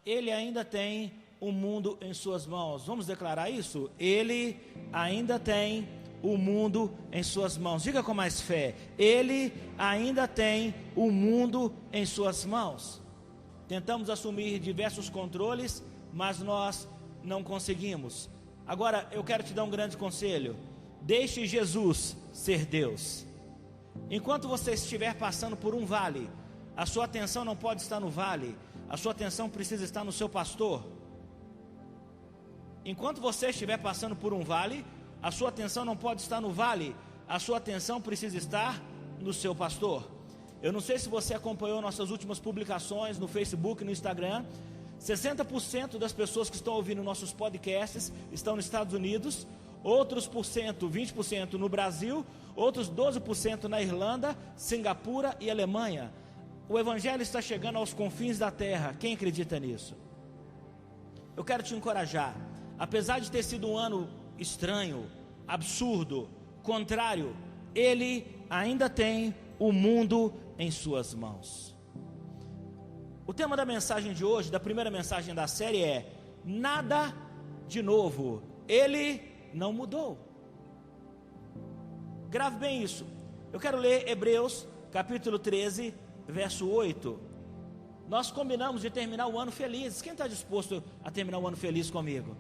Ele ainda tem o mundo em suas mãos. Vamos declarar isso? Ele ainda tem o mundo em suas mãos. Diga com mais fé: Ele ainda tem o mundo em suas mãos. Tentamos assumir diversos controles, mas nós não conseguimos. Agora eu quero te dar um grande conselho: deixe Jesus ser Deus. Enquanto você estiver passando por um vale, a sua atenção não pode estar no vale, a sua atenção precisa estar no seu pastor. Enquanto você estiver passando por um vale, a sua atenção não pode estar no vale, a sua atenção precisa estar no seu pastor. Eu não sei se você acompanhou nossas últimas publicações no Facebook e no Instagram. 60% das pessoas que estão ouvindo nossos podcasts estão nos Estados Unidos, outros 20% no Brasil, outros 12% na Irlanda, Singapura e Alemanha. O Evangelho está chegando aos confins da terra. Quem acredita nisso? Eu quero te encorajar. Apesar de ter sido um ano estranho, absurdo, contrário, Ele ainda tem o mundo em suas mãos. O tema da mensagem de hoje, da primeira mensagem da série é: nada de novo, Ele não mudou. Grave bem isso. Eu quero ler Hebreus capítulo 13, verso 8. Nós combinamos de terminar o ano feliz. Quem está disposto a terminar o ano feliz comigo?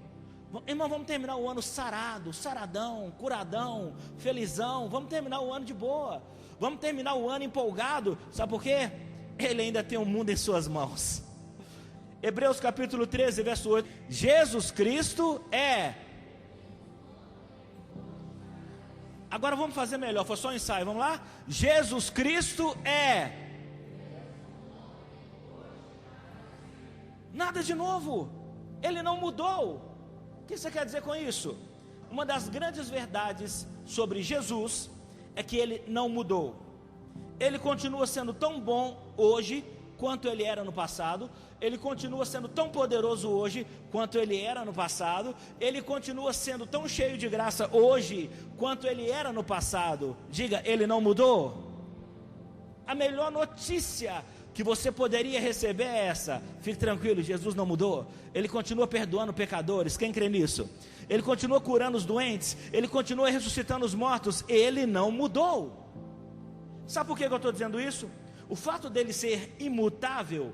Irmão, vamos terminar o ano sarado, saradão, curadão, felizão. Vamos terminar o ano de boa. Vamos terminar o ano empolgado. Sabe por quê? Ele ainda tem o mundo em suas mãos. Hebreus capítulo 13, verso 8. Jesus Cristo é... Agora vamos fazer melhor, foi só um ensaio, vamos lá? Jesus Cristo é... Nada de novo. Ele não mudou. O que você quer dizer com isso? Uma das grandes verdades sobre Jesus é que Ele não mudou. Ele continua sendo tão bom hoje quanto Ele era no passado. Ele continua sendo tão poderoso hoje quanto Ele era no passado. Ele continua sendo tão cheio de graça hoje quanto Ele era no passado. Diga, Ele não mudou. A melhor notícia que você poderia receber é essa: fique tranquilo, Jesus não mudou. Ele continua perdoando pecadores. Quem crê nisso? Ele continua curando os doentes. Ele continua ressuscitando os mortos. Ele não mudou. Sabe por que eu estou dizendo isso? O fato dele ser imutável,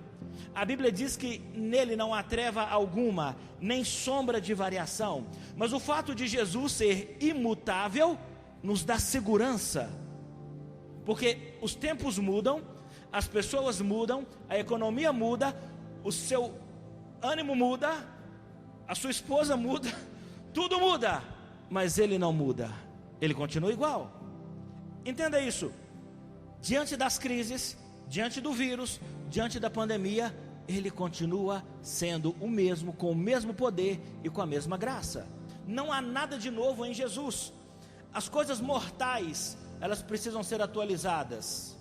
a Bíblia diz que nele não há treva alguma, nem sombra de variação. Mas o fato de Jesus ser imutável nos dá segurança, porque os tempos mudam, as pessoas mudam, a economia muda, o seu ânimo muda, a sua esposa muda, tudo muda, mas Ele não muda. Ele continua igual. Entenda isso. Diante das crises, diante do vírus, diante da pandemia, Ele continua sendo o mesmo, com o mesmo poder e com a mesma graça. Não há nada de novo em Jesus. As coisas mortais, elas precisam ser atualizadas.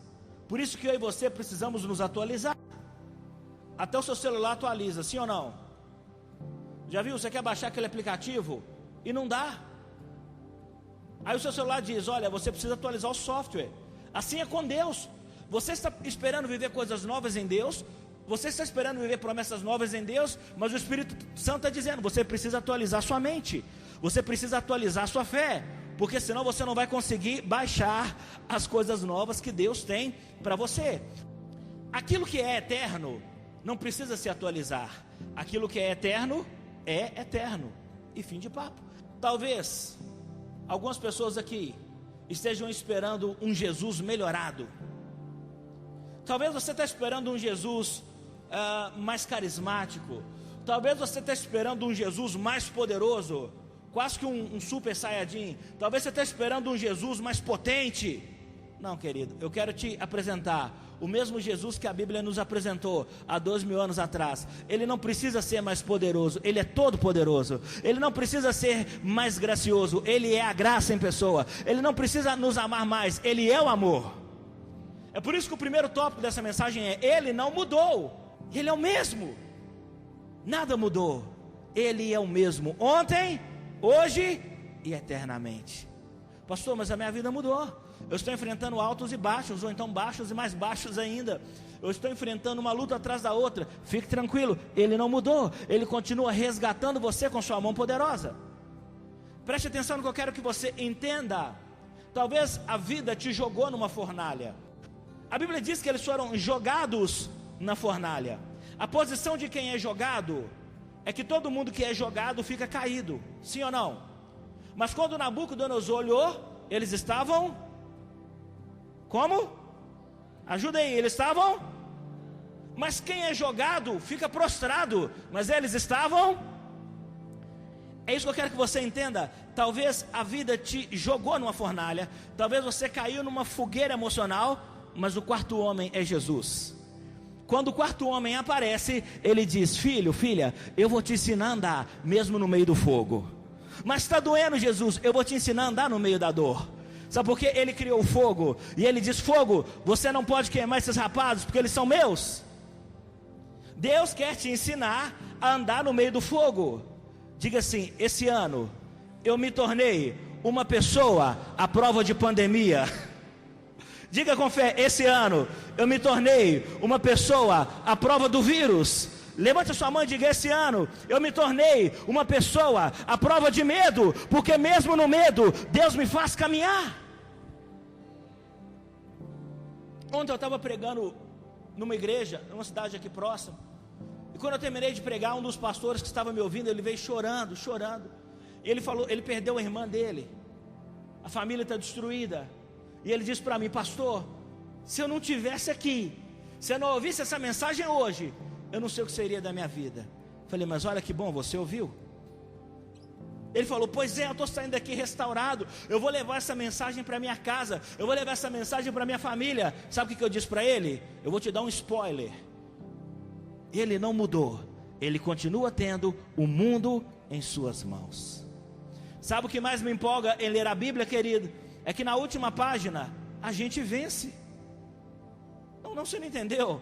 Por isso que eu e você precisamos nos atualizar. Até o seu celular atualiza, sim ou não? Já viu? Você quer baixar aquele aplicativo e não dá. Aí o seu celular diz: olha, você precisa atualizar o software. Assim é com Deus. Você está esperando viver coisas novas em Deus, você está esperando viver promessas novas em Deus, mas o Espírito Santo está dizendo: você precisa atualizar sua mente, você precisa atualizar sua fé, porque senão você não vai conseguir baixar as coisas novas que Deus tem para você. Aquilo que é eterno não precisa se atualizar. Aquilo que é eterno, e fim de papo. Talvez algumas pessoas aqui estejam esperando um Jesus melhorado. Talvez você está esperando um Jesus mais carismático. Talvez você está esperando um Jesus mais poderoso, quase que um super saiyajin. Talvez você está esperando um Jesus mais potente. Não, querido, eu quero te apresentar o mesmo Jesus que a Bíblia nos apresentou há 2000 anos atrás. Ele não precisa ser mais poderoso, Ele é todo poderoso. Ele não precisa ser mais gracioso, Ele é a graça em pessoa. Ele não precisa nos amar mais, Ele é o amor. É por isso que o primeiro tópico dessa mensagem é: Ele não mudou, Ele é o mesmo. Nada mudou, Ele é o mesmo, ontem, hoje e eternamente. Pastor, mas a minha vida mudou. Eu estou enfrentando altos e baixos, ou então baixos e mais baixos ainda. eu estou enfrentando uma luta atrás da outra. Fique tranquilo, Ele não mudou. Ele continua resgatando você com sua mão poderosa. Preste atenção no que eu quero que você entenda. Talvez a vida te jogou numa fornalha. A Bíblia diz que eles foram jogados na fornalha. A posição de quem é jogado é que todo mundo que é jogado fica caído, sim ou não? Mas quando Nabucodonosor olhou, eles estavam como? Ajuda aí, eles estavam? Mas quem é jogado fica prostrado, mas eles estavam? É isso que eu quero que você entenda. Talvez a vida te jogou numa fornalha, talvez você caiu numa fogueira emocional, mas o quarto homem é Jesus. Quando o quarto homem aparece, ele diz: filho, filha, eu vou te ensinar a andar mesmo no meio do fogo. Mas está doendo, Jesus, eu vou te ensinar a andar no meio da dor. Sabe por quê? Ele criou o fogo, e ele diz: fogo, você não pode queimar esses rapazes, porque eles são meus. Deus quer te ensinar a andar no meio do fogo. Diga assim: esse ano eu me tornei uma pessoa à prova de pandemia. Diga com fé: esse ano eu me tornei uma pessoa à prova do vírus. Levante a sua mão e diga: esse ano eu me tornei uma pessoa à prova de medo, porque mesmo no medo, Deus me faz caminhar. Ontem eu estava pregando numa igreja, numa cidade aqui próxima, e quando eu terminei de pregar, um dos pastores que estava me ouvindo, ele veio chorando, e ele falou, ele perdeu a irmã dele, a família está destruída, e ele disse para mim: pastor, se eu não tivesse aqui, se eu não ouvisse essa mensagem hoje, eu não sei o que seria da minha vida. Falei: mas olha que bom, você ouviu? Ele falou: pois é, eu estou saindo daqui restaurado, eu vou levar essa mensagem para minha casa, eu vou levar essa mensagem para minha família. Sabe o que eu disse para ele? Eu vou te dar um spoiler: ele não mudou, ele continua tendo o mundo em suas mãos. Sabe o que mais me empolga em ler a Bíblia, querido? É que na última página a gente vence. Não, você não entendeu?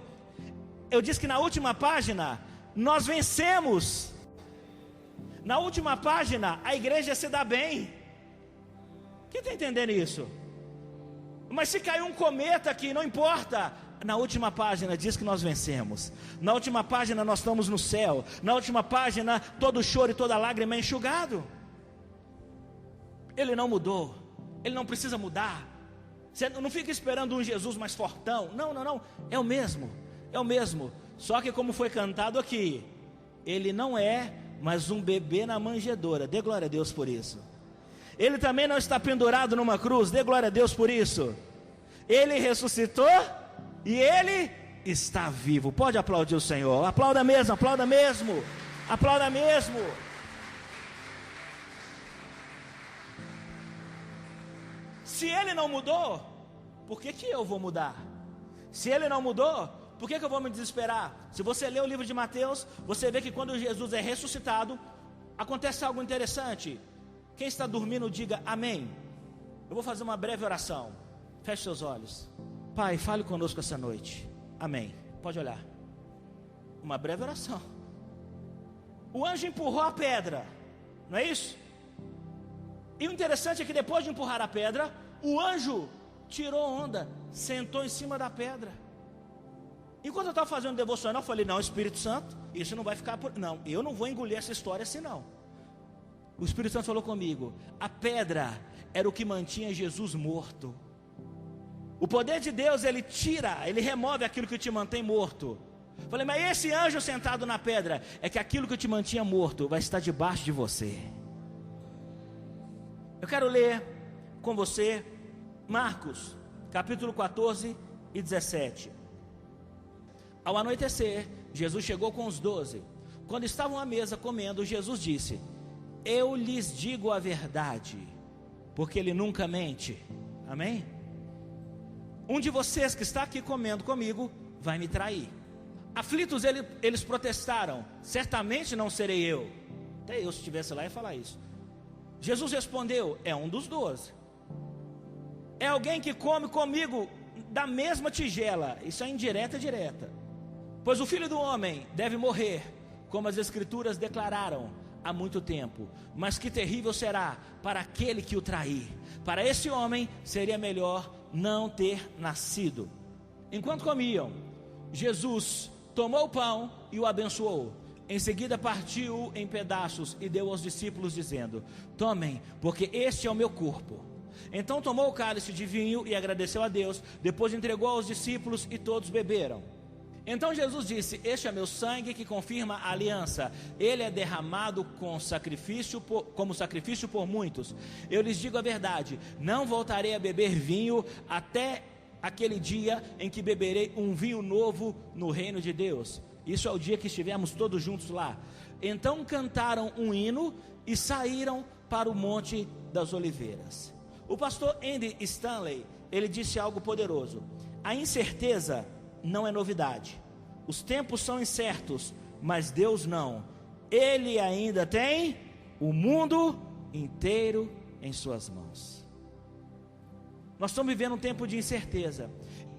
Eu disse que na última página nós vencemos. Na última página a igreja se dá bem. Quem está entendendo isso? Mas se caiu um cometa aqui, não importa. Na última página diz que nós vencemos. Na última página nós estamos no céu. Na última página todo choro e toda lágrima é enxugado. Ele não mudou, ele não precisa mudar. Você não fica esperando um Jesus mais fortão. Não, é o mesmo. Só que como foi cantado aqui, ele não é mais um bebê na manjedoura. Dê glória a Deus por isso. Ele também não está pendurado numa cruz. Dê glória a Deus por isso. Ele ressuscitou e ele está vivo. Pode aplaudir o Senhor. Aplauda mesmo. Se ele não mudou, por que eu vou mudar? Se ele não mudou, por que eu vou me desesperar? Se você ler o livro de Mateus, você vê que quando Jesus é ressuscitado, acontece algo interessante. Quem está dormindo, diga amém. Eu vou fazer uma breve oração. Feche seus olhos. Pai, fale conosco essa noite. Amém. Pode olhar. Uma breve oração. O anjo empurrou a pedra, não é isso? E o interessante é que depois de empurrar a pedra, o anjo tirou onda, sentou em cima da pedra. Enquanto eu estava fazendo devocional, eu falei: não, Espírito Santo, isso não vai ficar por... Não, eu não vou engolir essa história assim não. O Espírito Santo falou comigo: a pedra era o que mantinha Jesus morto. O poder de Deus, ele tira, ele remove aquilo que te mantém morto. Eu falei: mas esse anjo sentado na pedra, é que aquilo que te mantinha morto vai estar debaixo de você. Eu quero ler com você Marcos, capítulo 14 e 17. Ao anoitecer, Jesus chegou com os 12. Quando estavam à mesa comendo, Jesus disse: eu lhes digo a verdade, porque ele nunca mente. Amém? Um de vocês que está aqui comendo comigo vai me trair. Aflitos eles protestaram: certamente não serei eu. Até eu, se estivesse lá, ia falar isso. Jesus respondeu: é um dos 12. É alguém que come comigo da mesma tigela. Isso é indireta e direta. Pois o Filho do Homem deve morrer, como as Escrituras declararam há muito tempo. Mas que terrível será para aquele que o trair. Para esse homem seria melhor não ter nascido. Enquanto comiam, Jesus tomou o pão e o abençoou. Em seguida partiu em pedaços e deu aos discípulos, dizendo: tomem, porque este é o meu corpo. Então tomou o cálice de vinho e agradeceu a Deus. Depois entregou aos discípulos e todos beberam. Então Jesus disse: este é meu sangue que confirma a aliança. Ele é derramado como sacrifício por muitos. Eu lhes digo a verdade: não voltarei a beber vinho até aquele dia em que beberei um vinho novo no reino de Deus. Isso é o dia que estivermos todos juntos lá. Então cantaram um hino e saíram para o Monte das Oliveiras. O pastor Andy Stanley, ele disse algo poderoso: a incerteza não é novidade. Os tempos são incertos, mas Deus não. Ele ainda tem o mundo inteiro em suas mãos. Nós estamos vivendo um tempo de incerteza.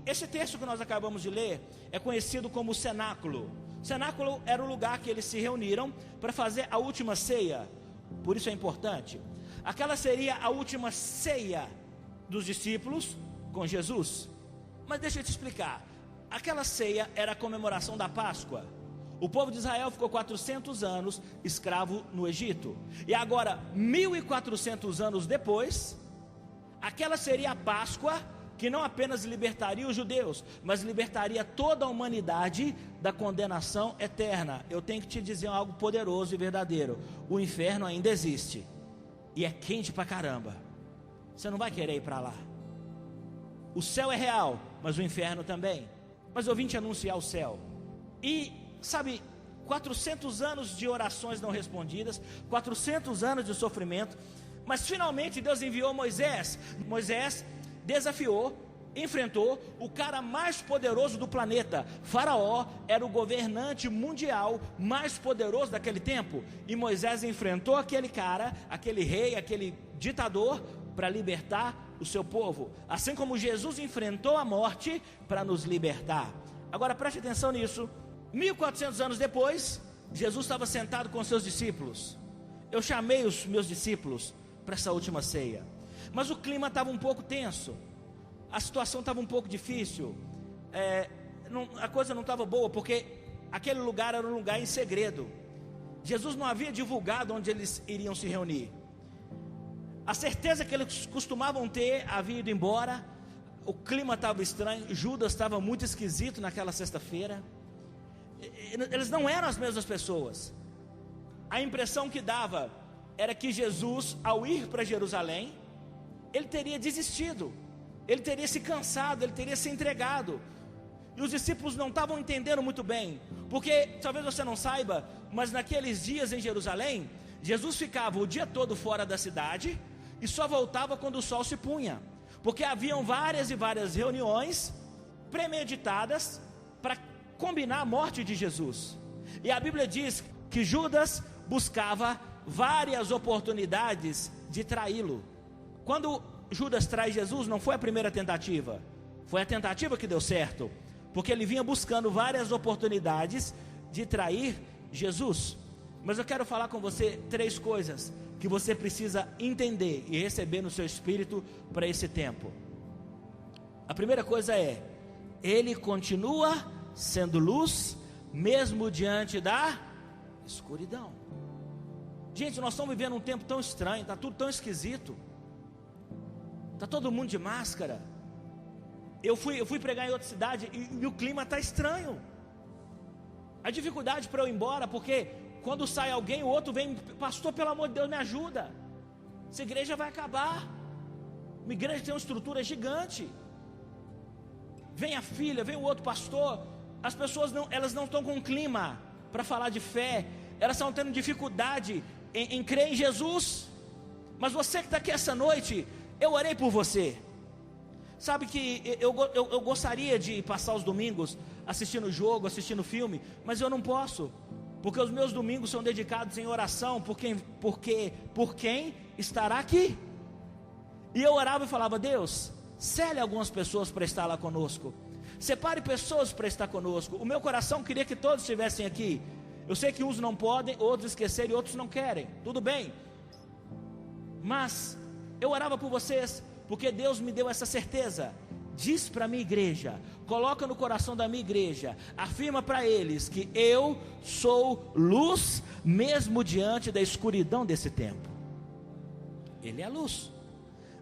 Esse texto que nós acabamos de ler é conhecido como cenáculo. Cenáculo era o lugar que eles se reuniram para fazer a última ceia. Por isso é importante. Aquela seria a última ceia dos discípulos com Jesus. Mas deixa eu te explicar. Aquela ceia era a comemoração da Páscoa. O povo de Israel ficou 400 anos escravo no Egito. E agora, 1400 anos depois, aquela seria a Páscoa que não apenas libertaria os judeus, mas libertaria toda a humanidade da condenação eterna. Eu tenho que te dizer algo poderoso e verdadeiro: o inferno ainda existe, e é quente pra caramba. Você não vai querer ir para lá. O céu é real, mas o inferno também. Mas eu vim te anunciar o céu. E sabe, 400 anos de orações não respondidas, 400 anos de sofrimento, mas finalmente Deus enviou Moisés. Moisés desafiou, enfrentou o cara mais poderoso do planeta. Faraó era o governante mundial mais poderoso daquele tempo, e Moisés enfrentou aquele cara, aquele rei, aquele ditador, para libertar o seu povo, assim como Jesus enfrentou a morte para nos libertar. Agora preste atenção nisso. 1400 anos depois, Jesus estava sentado com seus discípulos. Eu chamei os meus discípulos para essa última ceia, mas o clima estava um pouco tenso, a situação estava um pouco difícil, a coisa não estava boa, porque aquele lugar era um lugar em segredo. Jesus não havia divulgado onde eles iriam se reunir. A certeza que eles costumavam ter havia ido embora. O clima estava estranho. Judas estava muito esquisito naquela sexta-feira. Eles não eram as mesmas pessoas. A impressão que dava era que Jesus, ao ir para Jerusalém, ele teria desistido, ele teria se cansado, ele teria se entregado. E os discípulos não estavam entendendo muito bem, porque talvez você não saiba, mas naqueles dias em Jerusalém, Jesus ficava o dia todo fora da cidade e só voltava quando o sol se punha, porque haviam várias e várias reuniões premeditadas para combinar a morte de Jesus. E a Bíblia diz que Judas buscava várias oportunidades de traí-lo. Quando Judas trai Jesus, não foi a primeira tentativa, foi a tentativa que deu certo, porque ele vinha buscando várias oportunidades de trair Jesus. Mas eu quero falar com você 3 coisas que você precisa entender e receber no seu espírito para esse tempo. A primeira coisa é: ele continua sendo luz, mesmo diante da escuridão. Gente, nós estamos vivendo um tempo tão estranho, está tudo tão esquisito, está todo mundo de máscara. Eu fui pregar em outra cidade e o clima está estranho. A dificuldade para eu ir embora, porque quando sai alguém, o outro vem: pastor, pelo amor de Deus, me ajuda, essa igreja vai acabar. Uma igreja tem uma estrutura gigante. Vem a filha, vem o outro pastor. As pessoas elas não estão com clima para falar de fé, elas estão tendo dificuldade em crer em Jesus. Mas você que está aqui essa noite, eu orei por você. Sabe que eu gostaria de passar os domingos assistindo jogo, assistindo filme, mas eu não posso, porque os meus domingos são dedicados em oração por quem estará aqui. E eu orava e falava: Deus, cele algumas pessoas para estar lá conosco, separe pessoas para estar conosco. O meu coração queria que todos estivessem aqui. Eu sei que uns não podem, outros esqueceram e outros não querem, tudo bem, mas eu orava por vocês, porque Deus me deu essa certeza. Diz para a minha igreja, coloca no coração da minha igreja, afirma para eles que eu sou luz, mesmo diante da escuridão desse tempo. Ele é a luz.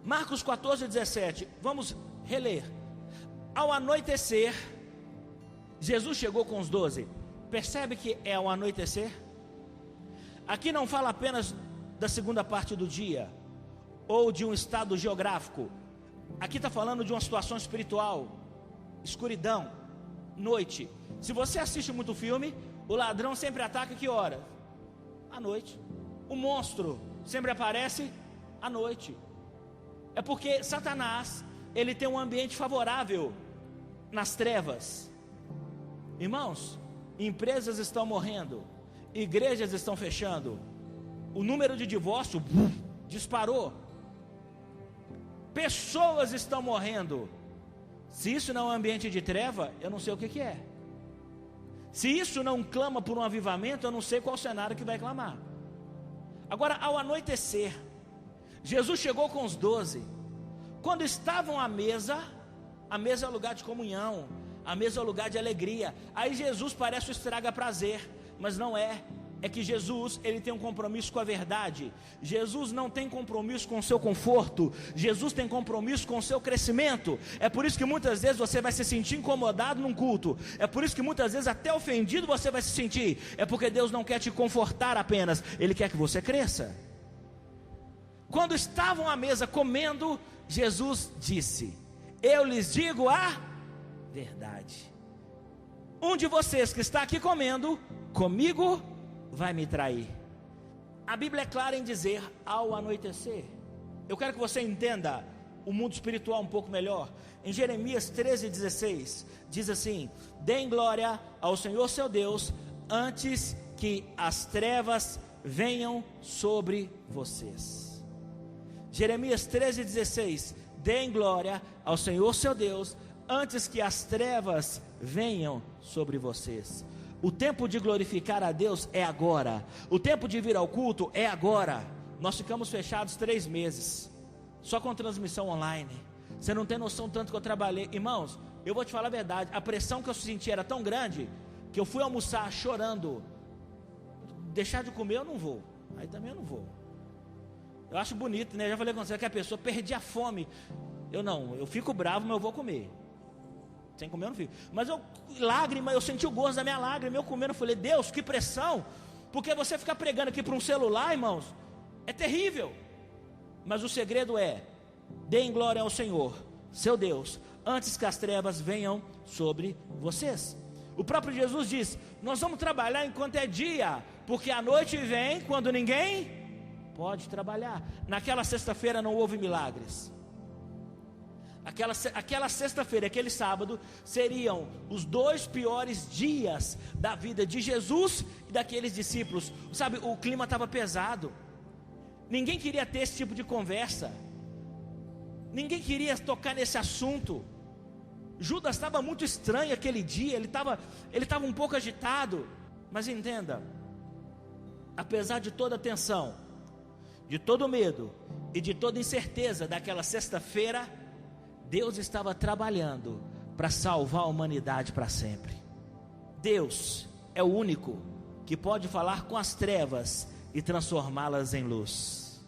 Marcos 14:17, vamos reler. Ao anoitecer, Jesus chegou com os 12. Percebe que é ao anoitecer? Aqui não fala apenas da segunda parte do dia, ou de um estado geográfico. Aqui está falando de uma situação espiritual. Escuridão, noite. Se você assiste muito filme, o ladrão sempre ataca que hora? À noite. O monstro sempre aparece à noite. É porque Satanás, ele tem um ambiente favorável nas trevas. Irmãos, empresas estão morrendo, igrejas estão fechando, o número de divórcio disparou, pessoas estão morrendo. Se isso não é um ambiente de treva, eu não sei o que é. Se isso não clama por um avivamento, eu não sei qual cenário que vai clamar. Agora, ao anoitecer, Jesus chegou com os 12. Quando estavam à mesa, a mesa é o lugar de comunhão, a mesa é o lugar de alegria. Aí Jesus parece o estraga prazer, mas não é. É que Jesus, ele tem um compromisso com a verdade. Jesus não tem compromisso com o seu conforto. Jesus tem compromisso com o seu crescimento. É por isso que muitas vezes você vai se sentir incomodado num culto. É por isso que muitas vezes até ofendido você vai se sentir. É porque Deus não quer te confortar apenas, Ele quer que você cresça. Quando estavam à mesa comendo, Jesus disse: eu lhes digo a verdade. Um de vocês que está aqui comendo comigo vai me trair. A Bíblia é clara em dizer ao anoitecer. Eu quero que você entenda o mundo espiritual um pouco melhor. Em Jeremias 13:16 diz assim: deem glória ao Senhor seu Deus antes que as trevas venham sobre vocês. Jeremias 13:16, deem glória ao Senhor seu Deus antes que as trevas venham sobre vocês. O tempo de glorificar a Deus é agora. O tempo de vir ao culto é agora. Nós ficamos fechados 3 meses, só com transmissão online. Você não tem noção tanto que eu trabalhei. Irmãos, eu vou te falar a verdade, a pressão que eu senti era tão grande, que eu fui almoçar chorando. Deixar de comer eu não vou, aí também eu não vou. Eu acho bonito, né? Eu já falei com você que a pessoa perdia a fome. Eu fico bravo, mas eu vou comer. Sem comer eu não fico. Mas lágrima, eu senti o gosto da minha lágrima, eu comendo, eu falei: Deus, que pressão. Porque você ficar pregando aqui para um celular, irmãos, é terrível. Mas o segredo é: deem glória ao Senhor, seu Deus, antes que as trevas venham sobre vocês. O próprio Jesus diz: nós vamos trabalhar enquanto é dia, porque a noite vem quando ninguém pode trabalhar. Naquela sexta-feira não houve milagres. Aquela sexta-feira, aquele sábado, seriam os 2 piores dias da vida de Jesus e daqueles discípulos. Sabe, o clima estava pesado. Ninguém queria ter esse tipo de conversa. Ninguém queria tocar nesse assunto. Judas estava muito estranho aquele dia. Ele estava um pouco agitado. Mas entenda, apesar de toda a tensão, de todo o medo e de toda a incerteza daquela sexta-feira, Deus estava trabalhando para salvar a humanidade para sempre. Deus é o único que pode falar com as trevas e transformá-las em luz.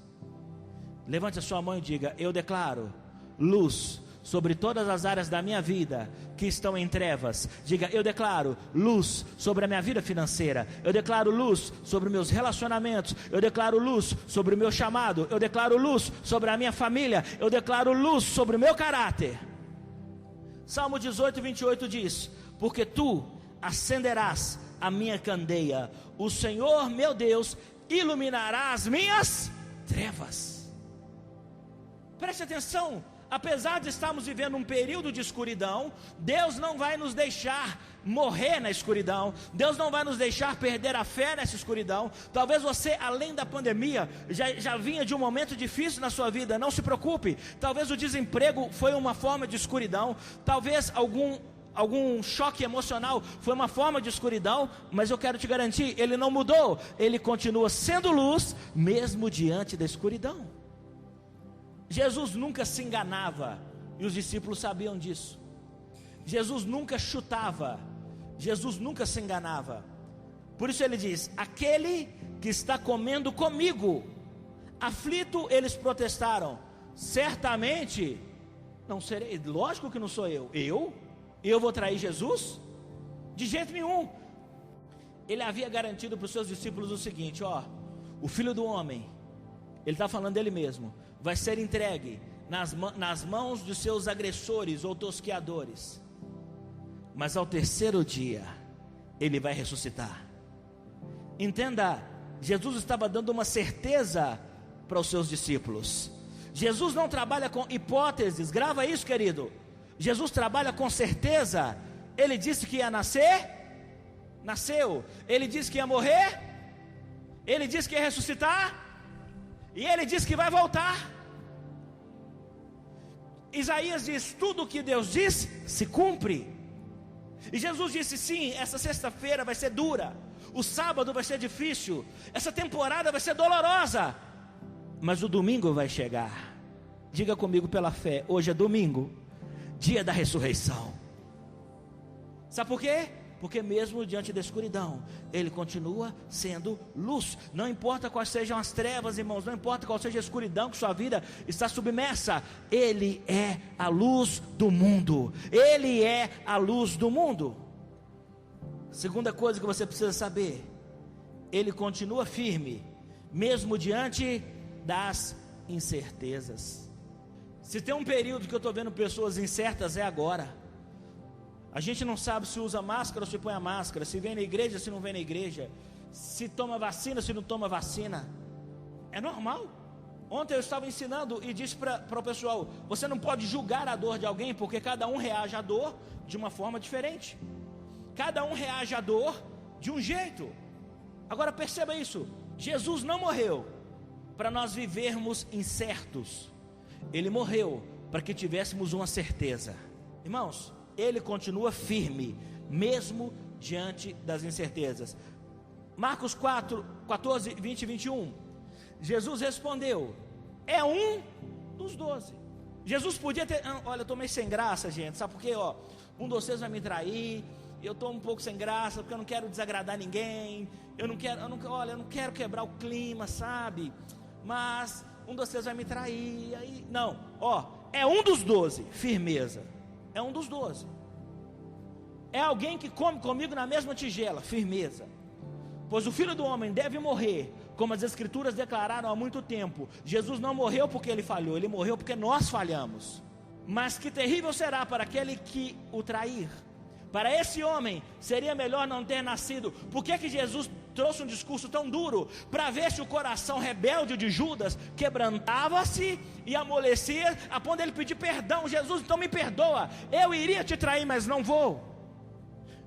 Levante a sua mão e diga: eu declaro luz sobre todas as áreas da minha vida que estão em trevas. Diga: eu declaro luz sobre a minha vida financeira. Eu declaro luz sobre meus relacionamentos. Eu declaro luz sobre o meu chamado. Eu declaro luz sobre a minha família. Eu declaro luz sobre o meu caráter. Salmo 18:28 diz: porque tu acenderás a minha candeia, o Senhor meu Deus iluminará as minhas trevas. Preste atenção. Apesar de estarmos vivendo um período de escuridão, Deus não vai nos deixar morrer na escuridão. Deus não vai nos deixar perder a fé nessa escuridão. Talvez você, além da pandemia, já vinha de um momento difícil na sua vida. Não se preocupe. Talvez o desemprego foi uma forma de escuridão. Talvez algum choque emocional foi uma forma de escuridão. Mas eu quero te garantir, Ele não mudou. Ele continua sendo luz, mesmo diante da escuridão. Jesus nunca se enganava, e os discípulos sabiam disso. Jesus nunca chutava, Jesus nunca se enganava. Por isso ele diz: aquele que está comendo comigo. Aflito, eles protestaram: certamente não serei. Lógico que não sou eu vou trair Jesus? De jeito nenhum. Ele havia garantido para os seus discípulos o seguinte: ó, o Filho do Homem, ele está falando dele mesmo, vai ser entregue nas mãos dos seus agressores ou tosqueadores, mas ao terceiro dia ele vai ressuscitar. Entenda, Jesus estava dando uma certeza para os seus discípulos. Jesus não trabalha com hipóteses, grava isso, querido. Jesus trabalha com certeza. Ele disse que ia nascer, nasceu. Ele disse que ia morrer, ele disse que ia ressuscitar, e ele disse que vai voltar. Isaías diz: tudo o que Deus disse se cumpre. E Jesus disse: sim, essa sexta-feira vai ser dura, o sábado vai ser difícil, essa temporada vai ser dolorosa, mas o domingo vai chegar. Diga comigo pela fé: hoje é domingo, dia da ressurreição. Sabe por quê? Porque mesmo diante da escuridão, Ele continua sendo luz. Não importa quais sejam as trevas, irmãos, não importa qual seja a escuridão que sua vida está submersa, Ele é a luz do mundo. Ele é a luz do mundo. Segunda coisa que você precisa saber: Ele continua firme, mesmo diante das incertezas. Se tem um período que eu estou vendo pessoas incertas, é agora. A gente não sabe se usa máscara ou se põe a máscara, se vem na igreja, se não vem na igreja, se toma vacina, se não toma vacina. É normal. Ontem eu estava ensinando e disse para o pessoal: você não pode julgar a dor de alguém, porque cada um reage à dor de uma forma diferente. Cada um reage à dor de um jeito. Agora perceba isso: Jesus não morreu para nós vivermos incertos. Ele morreu para que tivéssemos uma certeza. Irmãos, Ele continua firme, mesmo diante das incertezas. Marcos 4, 14, 20 e 21. Jesus respondeu: é um dos 12. Jesus podia ter: olha, eu estou meio sem graça, gente. Sabe por quê? Um de vocês vai me trair. Eu estou um pouco sem graça, porque eu não quero desagradar ninguém. Eu não quero quebrar o clima, sabe? Mas um de vocês vai me trair. Aí, não, é um dos 12, firmeza. É um dos 12. É alguém que come comigo na mesma tigela, firmeza. Pois o Filho do Homem deve morrer, como as Escrituras declararam há muito tempo. Jesus não morreu porque ele falhou, ele morreu porque nós falhamos. Mas que terrível será para aquele que o trair. Para esse homem seria melhor não ter nascido. Por que Jesus trouxe um discurso tão duro? Para ver se o coração rebelde de Judas quebrantava-se e amolecia, a ponto dele pedir perdão. Jesus, então me perdoa, eu iria te trair, mas não vou.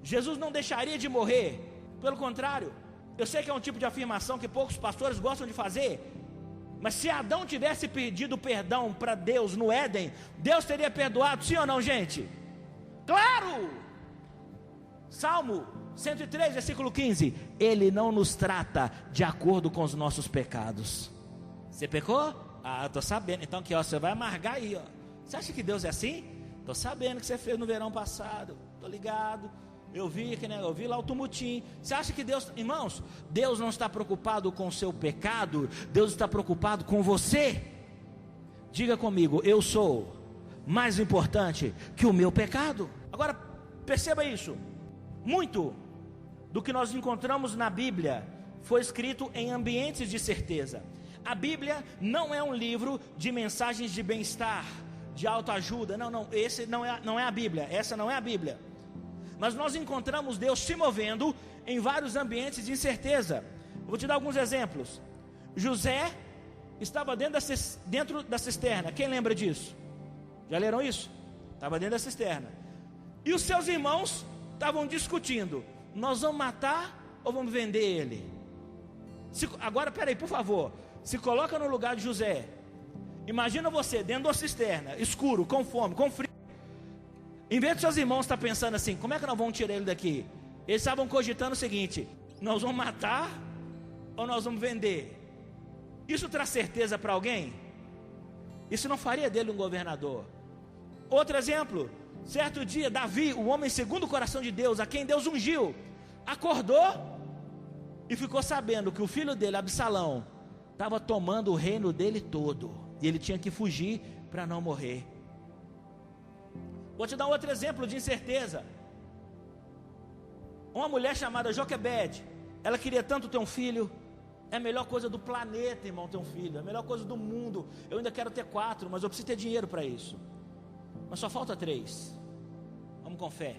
Jesus não deixaria de morrer. Pelo contrário, eu sei que é um tipo de afirmação que poucos pastores gostam de fazer, mas se Adão tivesse pedido perdão para Deus no Éden, Deus teria perdoado, sim ou não, gente? Claro! Salmo 103, versículo 15: Ele não nos trata de acordo com os nossos pecados. Você pecou? Eu estou sabendo. Então aqui, você vai amargar aí, Você acha que Deus é assim? Estou sabendo que você fez no verão passado. Estou ligado. Eu vi lá o tumultinho. Você acha que Deus... Irmãos, Deus não está preocupado com o seu pecado. Deus está preocupado com você. Diga comigo: eu sou mais importante que o meu pecado. Agora, perceba isso. Muito do que nós encontramos na Bíblia foi escrito em ambientes de certeza. A Bíblia não é um livro de mensagens de bem-estar, de autoajuda. Não, esse não é a Bíblia. Essa não é a Bíblia. Mas nós encontramos Deus se movendo em vários ambientes de incerteza. Vou te dar alguns exemplos. José estava dentro da cisterna. Quem lembra disso? Já leram isso? Estava dentro da cisterna. E os seus irmãos estavam discutindo: nós vamos matar ou vamos vender ele? Agora, peraí, por favor, se coloca no lugar de José. Imagina você dentro de uma cisterna, escuro, com fome, com frio. Em vez de seus irmãos estar pensando assim: como é que nós vamos tirar ele daqui? Eles estavam cogitando o seguinte: nós vamos matar ou nós vamos vender? Isso traz certeza para alguém? Isso não faria dele um governador. Outro exemplo: Certo dia, Davi, o homem segundo o coração de Deus, a quem Deus ungiu, acordou e ficou sabendo que o filho dele, Absalão, estava tomando o reino dele todo, e ele tinha que fugir para não morrer. Vou te dar um outro exemplo de incerteza. Uma mulher chamada Joquebede, ela queria tanto ter um filho. É a melhor coisa do planeta, irmão, ter um filho. É a melhor coisa do mundo. Eu ainda quero ter 4, mas eu preciso ter dinheiro para isso. Mas só falta 3. Vamos com fé.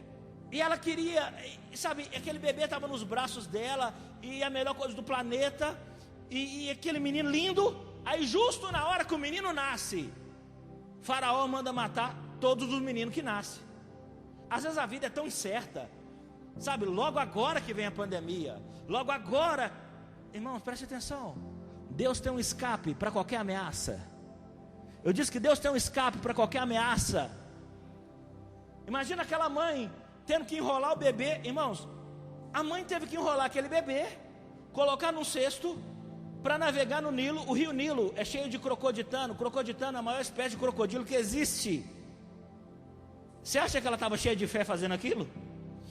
E ela queria, sabe, aquele bebê estava nos braços dela, e a melhor coisa do planeta, e aquele menino lindo. Aí justo na hora que o menino nasce, Faraó manda matar todos os meninos que nascem. Às vezes a vida é tão incerta, sabe, logo agora que vem a pandemia, logo agora, irmãos, preste atenção, Deus tem um escape para qualquer ameaça. Eu disse que Deus tem um escape para qualquer ameaça. Imagina aquela mãe tendo que enrolar o bebê. Irmãos, a mãe teve que enrolar aquele bebê, colocar num cesto, para navegar no Nilo. O rio Nilo é cheio de crocoditano. Crocoditano é a maior espécie de crocodilo que existe. Você acha que ela estava cheia de fé fazendo aquilo?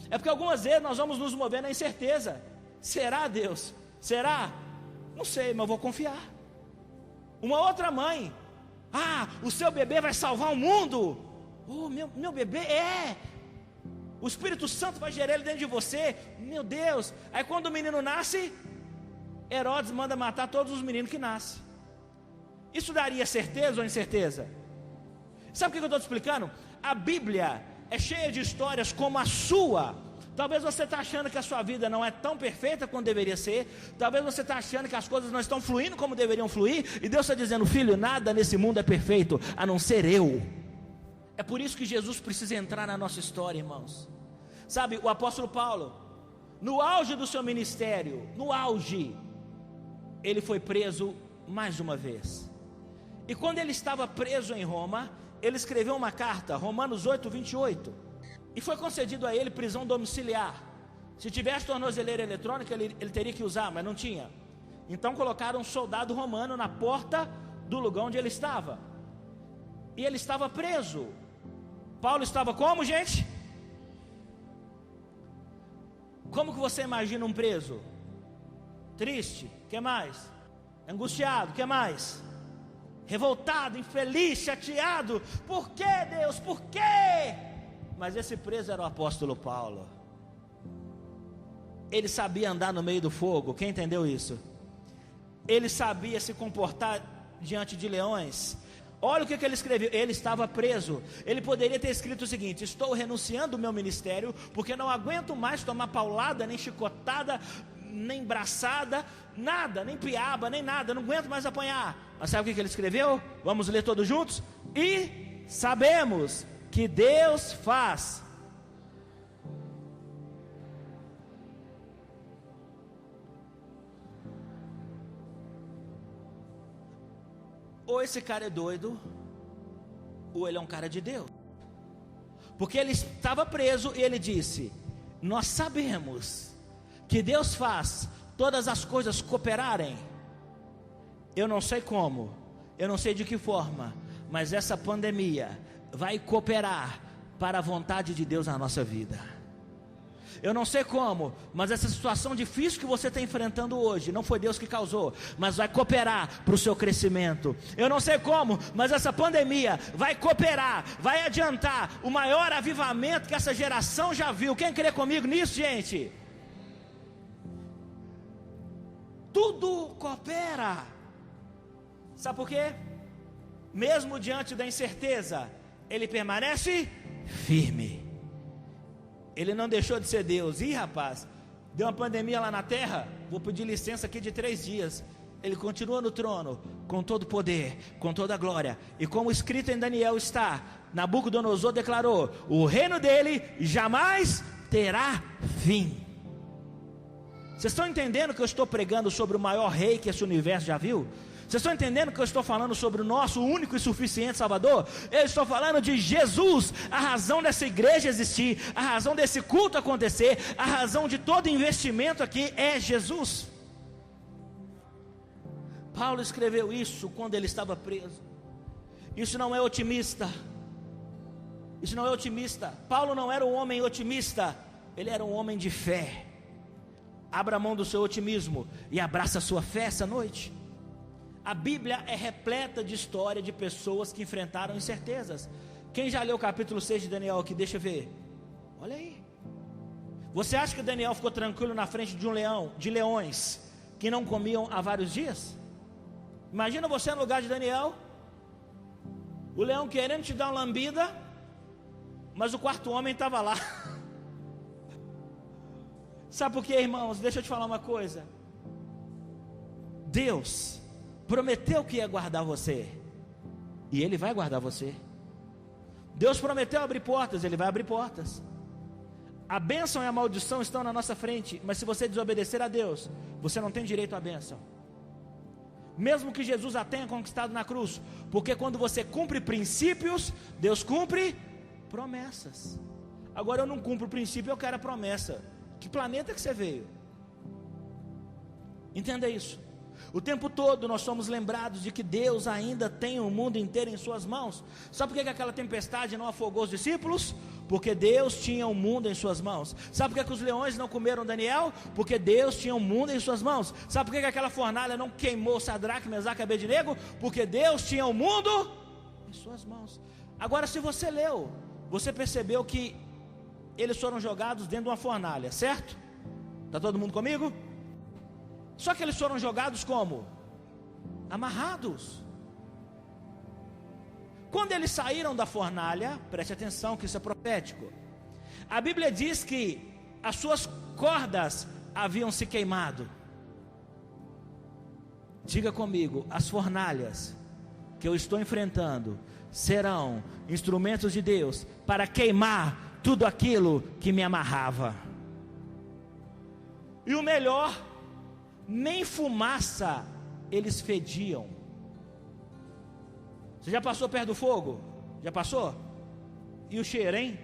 É porque algumas vezes nós vamos nos mover na incerteza. Será, Deus? Será? Não sei, mas vou confiar. Uma outra mãe, o seu bebê vai salvar o mundo. Meu bebê o Espírito Santo vai gerar ele dentro de você. Meu Deus. Aí quando o menino nasce, Herodes manda matar todos os meninos que nascem. Isso daria certeza ou incerteza? Sabe o que eu estou te explicando? A Bíblia é cheia de histórias como a sua. Talvez você está achando que a sua vida não é tão perfeita como deveria ser. Talvez você está achando que as coisas não estão fluindo como deveriam fluir. E Deus está dizendo, filho, nada nesse mundo é perfeito, a não ser eu. É por isso que Jesus precisa entrar na nossa história, irmãos. Sabe, o apóstolo Paulo, no auge do seu ministério, no auge, ele foi preso mais uma vez. E quando ele estava preso em Roma, ele escreveu uma carta, Romanos 8, 28. E foi concedido a ele prisão domiciliar. Se tivesse tornozeleira eletrônica, ele teria que usar, mas não tinha. Então colocaram um soldado romano na porta do lugar onde ele estava. E ele estava preso. Paulo estava como, gente? Como que você imagina um preso? Triste, o que mais? Angustiado, o que mais? Revoltado, infeliz, chateado. Por que, Deus? Por quê? Mas esse preso era o apóstolo Paulo. Ele sabia andar no meio do fogo. Quem entendeu isso? Ele sabia se comportar diante de leões. Olha o que ele escreveu. Ele estava preso. Ele poderia ter escrito o seguinte: estou renunciando ao meu ministério, porque não aguento mais tomar paulada, nem chicotada, nem braçada, nada, nem piaba, nem nada, não aguento mais apanhar. Mas sabe o que ele escreveu? Vamos ler todos juntos? E sabemos que Deus faz ou esse cara é doido, ou ele é um cara de Deus. Porque ele estava preso e ele disse: nós sabemos que Deus faz todas as coisas cooperarem. Eu não sei como, eu não sei de que forma, mas essa pandemia vai cooperar para a vontade de Deus na nossa vida. Eu não sei como, mas essa situação difícil que você está enfrentando hoje, não foi Deus que causou, mas vai cooperar para o seu crescimento. Eu não sei como, mas essa pandemia vai cooperar, vai adiantar o maior avivamento que essa geração já viu. Quem crê comigo nisso, gente? Tudo coopera. Sabe por quê? Mesmo diante da incerteza, ele permanece firme. Ele não deixou de ser Deus. Ih, rapaz, deu uma pandemia lá na terra, vou pedir licença aqui de 3 dias. Ele continua no trono, com todo o poder, com toda a glória. E como escrito em Daniel está, Nabucodonosor declarou: o reino dele jamais terá fim. Vocês estão entendendo que eu estou pregando sobre o maior rei que esse universo já viu? Vocês estão entendendo que eu estou falando sobre o nosso único e suficiente Salvador? Eu estou falando de Jesus, a razão dessa igreja existir, a razão desse culto acontecer, a razão de todo investimento aqui é Jesus. Paulo escreveu isso quando ele estava preso. Isso não é otimista, Isso não é otimista. Paulo não era um homem otimista, ele era um homem de fé. Abra a mão do seu otimismo e abraça a sua fé essa noite. A Bíblia é repleta de história de pessoas que enfrentaram incertezas. Quem já leu o capítulo 6 de Daniel aqui, deixa eu ver. Olha aí. Você acha que Daniel ficou tranquilo na frente de de leões que não comiam há vários dias? Imagina você no lugar de Daniel, o leão querendo te dar uma lambida, mas o quarto homem estava lá. Sabe por quê, irmãos? Deixa eu te falar uma coisa. Deus prometeu que ia guardar você, e Ele vai guardar você. Deus prometeu abrir portas, Ele vai abrir portas. A bênção e a maldição estão na nossa frente, mas se você desobedecer a Deus, você não tem direito à bênção, mesmo que Jesus a tenha conquistado na cruz, porque quando você cumpre princípios, Deus cumpre promessas. Agora eu não cumpro o princípio, eu quero a promessa. Que planeta que você veio? Entenda isso. O tempo todo nós somos lembrados de que Deus ainda tem o mundo inteiro em suas mãos. Sabe por que aquela tempestade não afogou os discípulos? Porque Deus tinha o mundo em suas mãos. Sabe por que os leões não comeram Daniel? Porque Deus tinha o mundo em suas mãos. Sabe por que aquela fornalha não queimou Sadraque, Mesaque e Abednego? Porque Deus tinha o mundo em suas mãos. Agora, se você leu, você percebeu que eles foram jogados dentro de uma fornalha, certo? Está todo mundo comigo? Só que eles foram jogados como? Amarrados. Quando eles saíram da fornalha, preste atenção que isso é profético, a Bíblia diz que as suas cordas haviam se queimado. Diga comigo, as fornalhas que eu estou enfrentando serão instrumentos de Deus para queimar tudo aquilo que me amarrava. E o melhor, nem fumaça eles fediam. Você já passou perto do fogo? Já passou? E o cheiro, hein?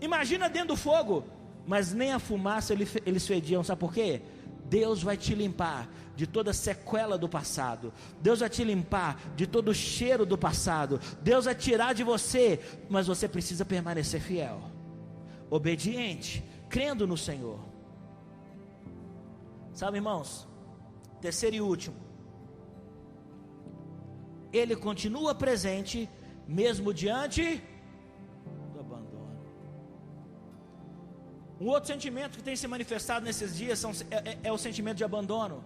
Imagina dentro do fogo, mas nem a fumaça eles fediam. Sabe por quê? Deus vai te limpar de toda sequela do passado. Deus vai te limpar de todo o cheiro do passado. Deus vai tirar de você, mas você precisa permanecer fiel, obediente, crendo no Senhor. Sabe, irmãos, terceiro e último, Ele continua presente mesmo diante do abandono. Um outro sentimento que tem se manifestado nesses dias é o sentimento de abandono.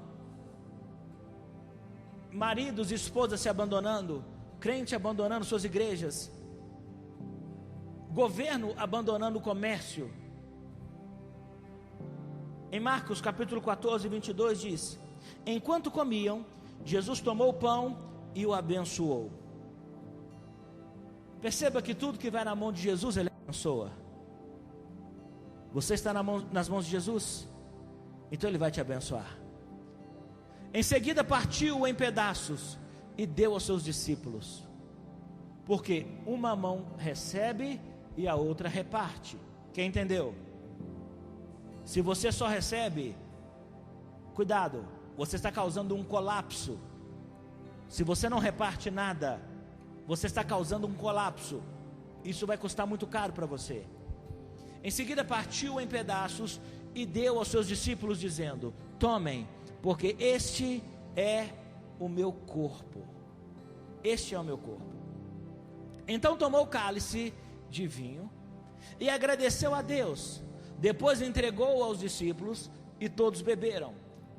Maridos e esposas se abandonando, crente abandonando suas igrejas, governo abandonando o comércio. Em Marcos capítulo 14, 22 diz: enquanto comiam, Jesus tomou o pão e o abençoou. Perceba que tudo que vai na mão de Jesus, Ele abençoa. Você está nas mãos de Jesus, então Ele vai te abençoar. Em seguida partiu em pedaços e deu aos seus discípulos, porque uma mão recebe e a outra reparte. Quem entendeu? Se você só recebe, cuidado, você está causando um colapso. Se você não reparte nada, você está causando um colapso. Isso vai custar muito caro para você. Em seguida partiu em pedaços e deu aos seus discípulos, dizendo: tomem, porque este é o meu corpo. Este é o meu corpo. Então tomou o cálice de vinho e agradeceu a Deus. Depois entregou aos discípulos e todos beberam.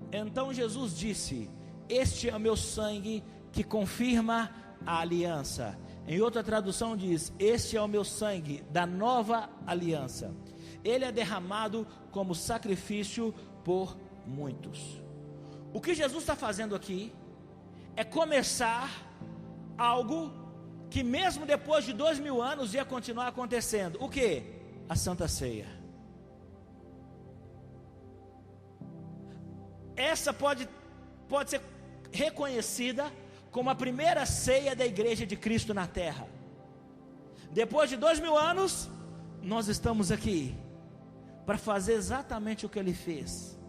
Então Jesus disse: este é o meu sangue que confirma a aliança. Em outra tradução diz: este é o meu sangue da nova aliança. Ele é derramado como sacrifício por muitos. O que Jesus está fazendo aqui é começar algo que mesmo depois de 2000 anos ia continuar acontecendo. O que? A Santa Ceia. Essa pode ser reconhecida como a primeira ceia da igreja de Cristo na terra. Depois de 2000 anos, nós estamos aqui para fazer exatamente o que Ele fez.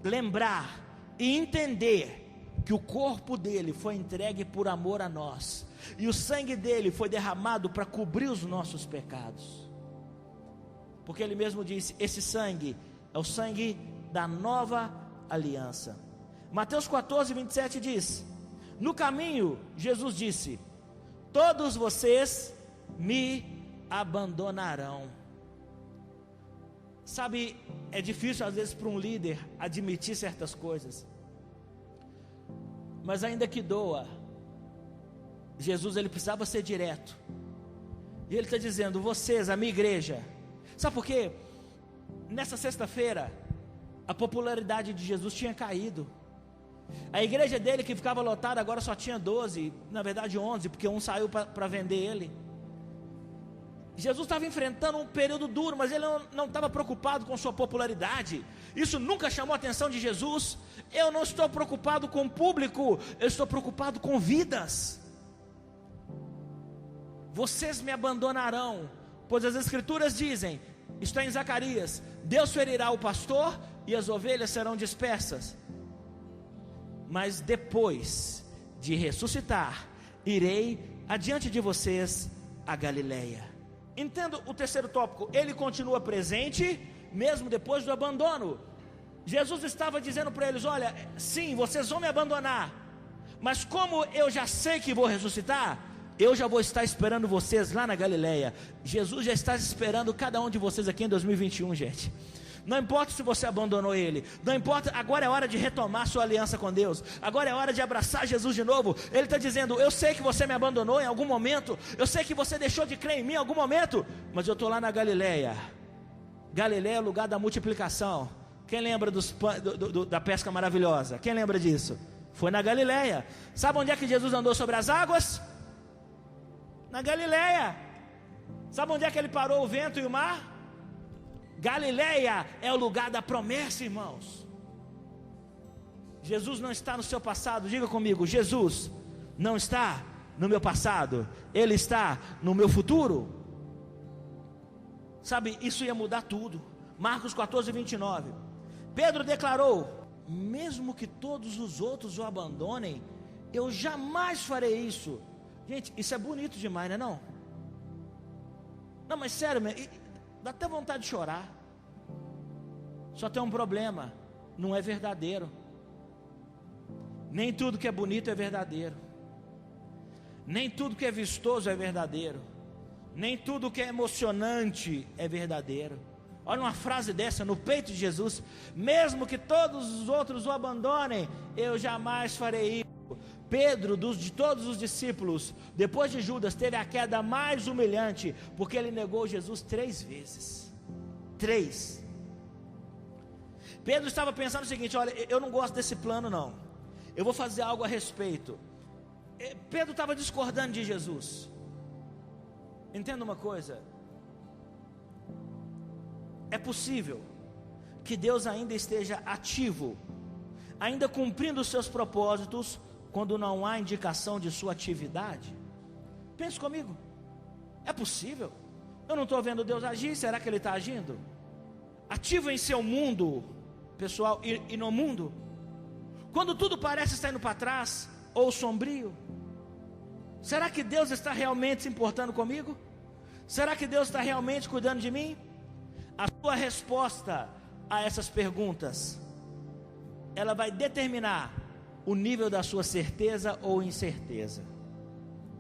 Lembrar e entender que o corpo dele foi entregue por amor a nós, e o sangue dele foi derramado para cobrir os nossos pecados, porque ele mesmo disse: esse sangue é o sangue da nova aliança. Mateus 14, 27 diz: no caminho, Jesus disse: todos vocês me abandonarão. Sabe, é difícil às vezes para um líder admitir certas coisas, mas ainda que doa, Jesus ele precisava ser direto, e ele está dizendo: vocês, a minha igreja. Sabe por quê? Nessa sexta-feira, a popularidade de Jesus tinha caído. A igreja dele que ficava lotada agora só tinha 12, na verdade 11, porque um saiu para vender ele. Jesus estava enfrentando um período duro, mas ele não estava preocupado com sua popularidade. Isso nunca chamou a atenção de Jesus. Eu não estou preocupado com o público, eu estou preocupado com vidas. Vocês me abandonarão, pois as escrituras dizem, está em Zacarias: Deus ferirá o pastor e as ovelhas serão dispersas. Mas depois de ressuscitar, irei adiante de vocês a Galileia. Entendo o terceiro tópico, ele continua presente, mesmo depois do abandono. Jesus estava dizendo para eles: olha, sim, vocês vão me abandonar, mas como eu já sei que vou ressuscitar, eu já vou estar esperando vocês lá na Galileia. Jesus já está esperando cada um de vocês aqui em 2021, gente. Não importa se você abandonou ele, não importa, agora é hora de retomar sua aliança com Deus, agora é hora de abraçar Jesus de novo. Ele está dizendo: eu sei que você me abandonou em algum momento, eu sei que você deixou de crer em mim em algum momento, mas eu estou lá na Galileia. Galileia é o lugar da multiplicação. Quem lembra da pesca maravilhosa? Quem lembra disso? Foi na Galileia. Sabe onde é que Jesus andou sobre as águas? Na Galileia. Sabe onde é que ele parou o vento e o mar? Galileia é o lugar da promessa, irmãos. Jesus não está no seu passado, diga comigo: Jesus não está no meu passado, Ele está no meu futuro. Sabe, isso ia mudar tudo. Marcos 14, 29. Pedro declarou: mesmo que todos os outros o abandonem, eu jamais farei isso. Gente, isso é bonito demais, não é não? Não, mas sério, dá até vontade de chorar. Só tem um problema: não é verdadeiro. Nem tudo que é bonito é verdadeiro. Nem tudo que é vistoso é verdadeiro. Nem tudo que é emocionante é verdadeiro. Olha uma frase dessa no peito de Jesus: mesmo que todos os outros o abandonem, eu jamais farei isso. Pedro, de todos os discípulos, depois de Judas, teve a queda mais humilhante, porque ele negou Jesus 3 vezes. 3. Pedro estava pensando o seguinte: olha, eu não gosto desse plano não, eu vou fazer algo a respeito. Pedro estava discordando de Jesus. Entenda uma coisa: é possível que Deus ainda esteja ativo, ainda cumprindo os seus propósitos, quando não há indicação de sua atividade. Pense comigo, é possível. Eu não estou vendo Deus agir, será que Ele está agindo? Ativo em seu mundo, pessoal, e no mundo, quando tudo parece estar indo para trás, ou sombrio. Será que Deus está realmente se importando comigo? Será que Deus está realmente cuidando de mim? A sua resposta a essas perguntas, ela vai determinar o nível da sua certeza ou incerteza.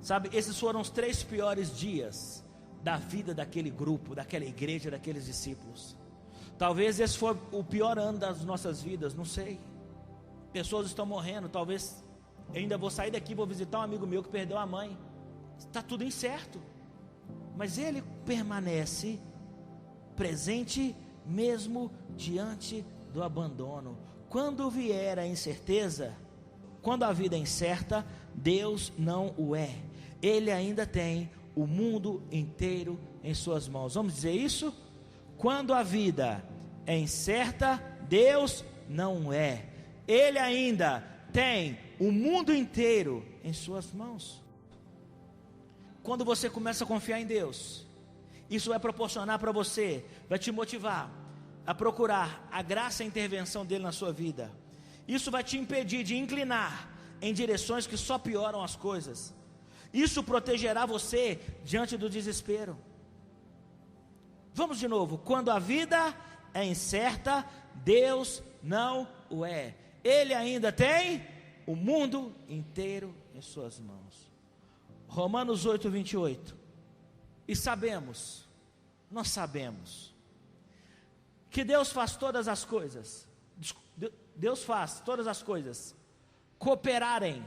Sabe, esses foram os 3 piores dias da vida daquele grupo, daquela igreja, daqueles discípulos. Talvez esse foi o pior ano das nossas vidas, não sei. Pessoas estão morrendo, talvez eu ainda vou sair daqui, vou visitar um amigo meu que perdeu a mãe. Está tudo incerto, mas ele permanece presente mesmo diante do abandono. Quando vier a incerteza, quando a vida é incerta, Deus não o é. Ele ainda tem o mundo inteiro em suas mãos. Vamos dizer isso? Quando a vida é incerta, Deus não é. Ele ainda tem o mundo inteiro em suas mãos. Quando você começa a confiar em Deus, isso vai proporcionar para você, vai te motivar a procurar a graça e a intervenção dele na sua vida. Isso vai te impedir de inclinar em direções que só pioram as coisas. Isso protegerá você diante do desespero. Vamos de novo. Quando a vida é incerta, Deus não o é. Ele ainda tem o mundo inteiro em suas mãos. Romanos 8, 28. E sabemos, nós sabemos, que Deus faz todas as coisas, cooperarem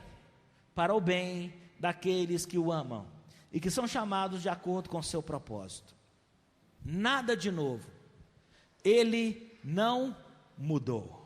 para o bem daqueles que o amam e que são chamados de acordo com o seu propósito. Nada de novo. Ele não mudou.